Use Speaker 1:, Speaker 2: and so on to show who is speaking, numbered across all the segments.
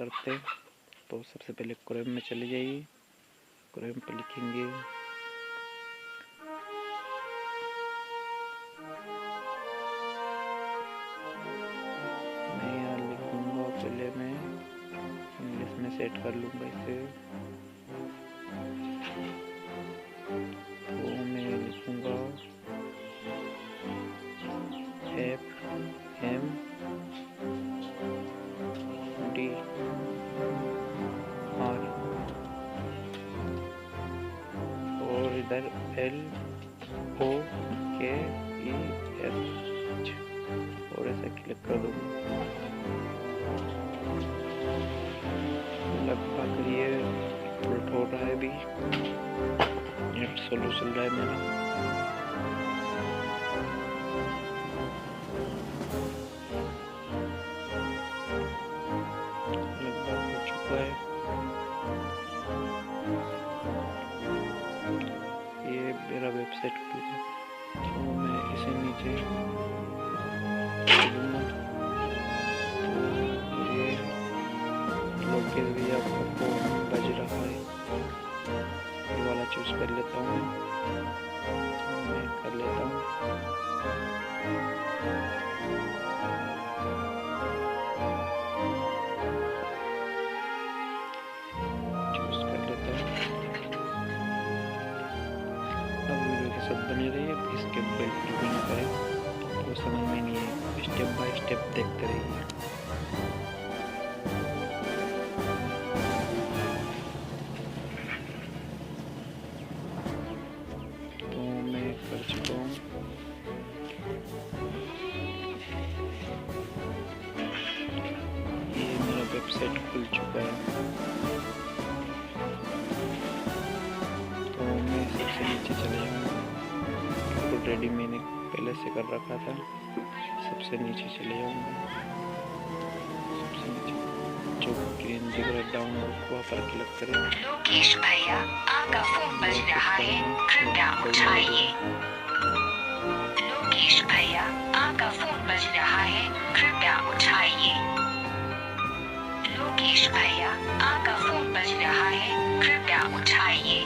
Speaker 1: करते तो सबसे पहले क्रोम में चले जाइए। क्रोम पर लिखेंगे मैं यहाँ लिखूँगा, पहले मैं इंग्लिश में सेट कर लूँगा इसे। तो मैं लिखूँगा FMDR और इधर LOKESH और ऐसा क्लिक कर दूँगा। लगभग ये उलट हो रहा है अभी, नेट स्लो चल रहा है मेरा। लगभग हो चुका है। ये मेरा वेबसाइट पूरा, तो मैं इसे नीचे लूँगा। तो ये लोकेल भी आपको फोन बज रहा है, ये वाला चूज कर लेता हूँ। मैं कर लेता हूँ। चूज कर लेता हूँ। अब वीडियो के साथ बने रहिए, स्टेप बाय स्टेप ना करें तो समझ में नहीं है, स्टेप बाय स्टेप देखते रहिए। तो मैं कर चुका हूँ। ये मेरा वेबसाइट खुल चुका है। तो मैं सबसे नीचे चले जाऊँगा, ऑलरेडी मैंने पहले से कर रखा था। सबसे नीचे चले जाऊँगा, सबसे नीचे जो ग्रीन दिख रहा है डाउनलोड, वहाँ पर क्लिक करें।
Speaker 2: लोकेश भैया आपका फोन बज रहा है, कृपया उठाइए। लोकेश भैया आपका फोन बज रहा है, कृपया उठाइए। लोकेश भैया आपका फोन बज रहा है, कृपया उठाइए।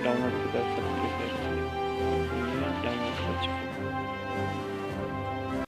Speaker 1: डाउनलोड कर सकते हैं, डाउनलोड कर चुका हूँ।